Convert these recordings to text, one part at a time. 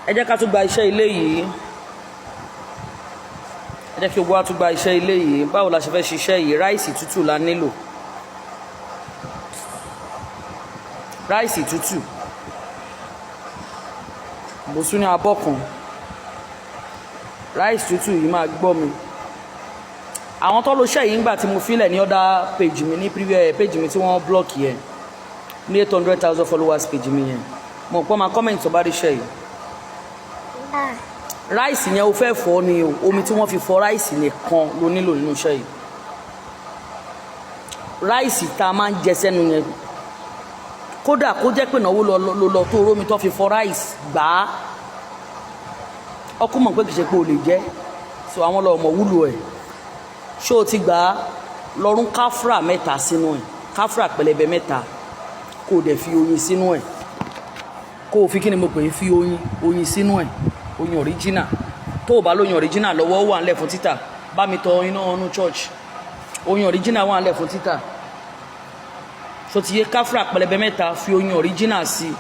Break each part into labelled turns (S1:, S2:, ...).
S1: ẹ jẹ́ ká tún gba iṣẹ́ ilé yìí, ẹ jẹ́ kí gbogbo wa tún gba iṣẹ́ ilé yìí. Báwo la ṣe fẹ́ ṣiṣẹ́ yìí? Ráìsì tútù la nílò, ráìsì tútù bùsùn ní abọ́ kan. Ráìsì tútù yìí máa gbọ́ mi. Àwọn tó lo iṣẹ́ yìí ńgbà tí mo filẹ̀ ní other page mi, ní previous page mi tí wọ́n block yẹn, ní 800,000 followers page mi yẹn, mo pọ́ máa comment tó bá rí iṣẹ́ yìí. Ráìsì yẹn o fẹ́ fọ́ ni o, omi tí wọ́n fi fọ ráìsì nìkan ló nílò nínú iṣẹ́ yìí. Ráìsì tá a máa ń jẹ sẹ́nu yẹn, kódà kó jẹ́ pé ìnáwó lọ tó rómi tó fi fọ ráìsì gbà á, ọkùn mọ̀ pé kìí ṣe pé o lè jẹ́, so àwọn lọ́mọ wúlò ẹ̀. ṣé o ti gbà á lọ́rùn káfúrà mẹ́ta sínú ẹ̀, káfúrà pẹlẹbẹ mẹ́ta, kó o dẹ̀ fi oyin sínú ẹ̀, kó o fi kí ni mo pè é, fi oyin sínú ẹ̀, oyin original. Tó o bá lóyin original lọ́wọ́, ó wà ńlẹ̀ fún títà, bá mi tọ iná ọ̀nù church, oyin original wà ńlẹ̀ fún títà. So ti yé, káfúrà pẹlẹbẹ mẹ́ta, fi oyin original sí.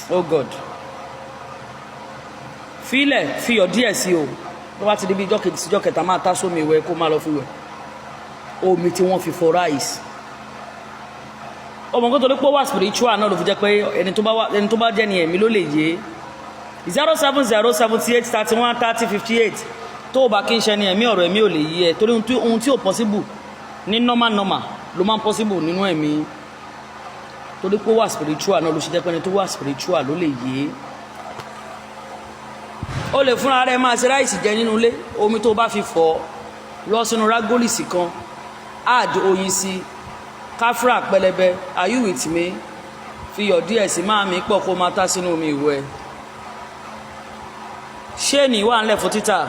S1: Oh God, fílẹ̀ fi iyọ̀ díẹ̀ sí o. Tó bá ti di bí ìjọ́ kejì síjọ́ kẹta máa tá sómi ìwẹ̀ kó má lọ fi wẹ̀. Omi tí wọ́n fi fọ ráìsì. Ọmọ nǹkan tó lè pọ̀ wá spiritual náà ló fi jẹ́ pé ẹni tó bá jẹ́ ni ẹ̀mí ló lè yé. 07078313058. Tó o bá kí n ṣe ni ẹ̀mí, ọ̀rọ̀ ẹ̀mí ò lè yé ẹ, torí ohun tí ò possible ní normal ló máa ń possible nínú ẹ̀mí. Torí pé wá spiritual náà ló ṣe jẹ́ pé ẹni tó wá spiritual ló lè yé. O lè fúnra rẹ̀ máa ṣe ráìsì jẹ nínú ilé, omi tó bá fi fọ̀ lọ sínú rágólìsì kan, add oyin sí, káfúrà pẹlẹbẹ, are you with me? Fi iyọ̀ díẹ̀ sí, máa mi pọ̀ kó máa tá sínú omi ìwẹ̀. Ṣéènì wà ńlẹ̀ fún títà,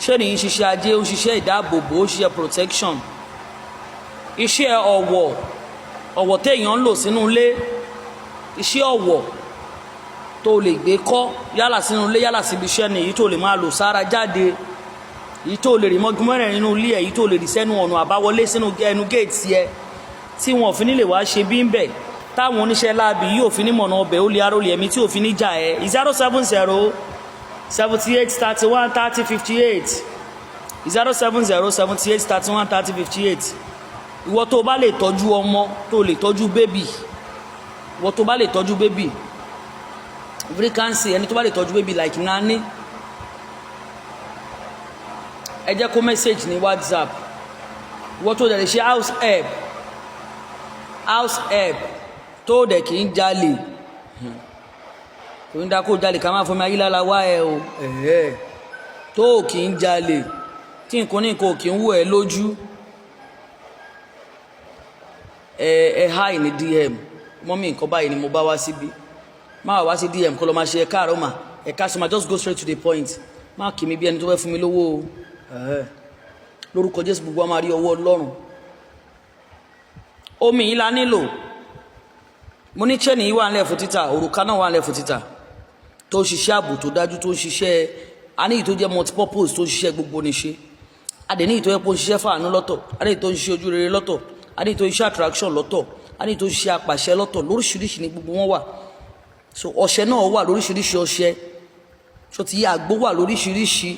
S1: ṣéènì ń ṣiṣẹ́ ajé, ó ń ṣiṣẹ́ ìdáàbòbò, ó ń ṣiṣẹ́ protection, iṣẹ́ ọ̀wọ̀ téèyàn ń lò sínú ilé, iṣẹ́ ọ̀wọ̀ tó lè gbé kọ́ yálà sínú ilé yálà síbi iṣẹ́ ni, èyí tó lè máa lò sára jáde, èyí tó lè rí mọ́gúnmọ́rẹ̀ nínú ilé, èyí tó lè rí sẹ́nu ọ̀nà àbáwọlé sínú ẹnu géètì ẹ, tí wọn ò fi ní lè wá ṣe bí ń bẹ̀, táwọn oníṣẹ́ láabi yóò fi ní mọ̀nà ọbẹ̀ ó lè arólè ẹ̀mí tí ò fi ní jà ẹ́. 07078313058 07078313058. Ìwọ tó bá lè tọ́jú ọmọ, tó lè tọ́jú bébì, ìwọ tó bá lè tọ́jú bébì, vacancy, ẹni tó bá lè tọ́jú bébì like nani, ẹ jẹ́ kó message ní WhatsApp. Ìwọ tó dẹ̀ lè ṣe house help tó dẹ̀ kì í jalè, kò ní dá kó jalè ká máa fọmi ayílála wá ẹ o, tó kì í jalè, tí nǹkan ní nǹkan kì í wò ẹ lójú, ẹ hi ní DM, mọ́mí nǹkan báyìí ni mo bá wá síbí, máa wá sí DM kó lọ máa ṣe ẹ̀ka àrọ́mà, ẹ̀ka sọmọ, just go straight to the point, má kì mí bí ẹni tó fẹ́ fún mi lówó o. Lórúkọ Jésù gbogbo wa máa rí ọwọ́ Ọlọ́run. Omi yìí la nílò, mo ní chain yìí wà ńlẹ̀ fún títà, òrùka náà wà ńlẹ̀ fún títà, tó ń ṣiṣẹ́ ààbò tó dájú, tó ń ṣiṣẹ́, a ní èyí tó jẹ́ multipurpose, tó ń ṣiṣẹ́ gbogbo níṣe, a dẹ̀ ní èyí tó yẹ kó ń ṣiṣẹ́ fàánú lọ́tọ̀, a ní èyí tó ń ṣiṣẹ́ ojú rere lọ́tọ̀, a ní èyí tó ń ṣiṣẹ́ attraction lọ́tọ̀, a ní èyí tó ń ṣiṣẹ́ apàṣẹ lọ́tọ̀, lóríṣiríṣi ní gbogbo wọn wà. So ọṣẹ náà wà lóríṣiríṣi ọṣẹ, so ti yẹ àgbo wà lóríṣiríṣi,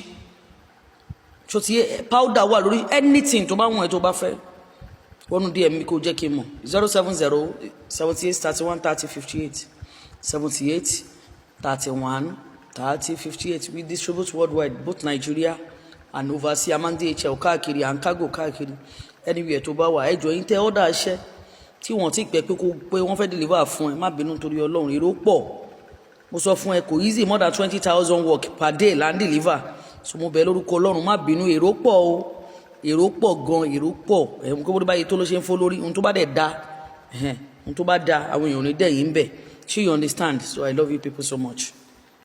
S1: so ti yẹ powder wà lórí, anything tó bá wọn ẹ tó bá fẹ́ wọnú DM mi kó jẹ́ kí n mọ̀. 07078313058 78313058. We distribute worldwide, both Nigeria and overseas, among DHL káàkiri and cargo káàkiri, anywhere tó bá wà. Ẹjọ́ yín tẹ order iṣẹ́ tí wọ́n ti pẹ́ pé wọ́n fẹ́ deliver fún ẹ, má bínú torí Ọlọ́run, èrò pọ̀. Mo sọ fún ẹ kò easy, more than 20,000 work per day land deliver. So mo bẹ̀ lórúkọ Ọlọ́run, má bínú, èrò pọ̀ o, èrò pọ̀ gan, èrò pọ̀. Kó bó báyìí tó ló ṣe ń fọ́ lórí, ohun tó bá dẹ̀ da, ohun tó bá da àwọn èèyàn ní dẹ̀ yìí ń bẹ̀. Ṣé you understand? So I love you people so much.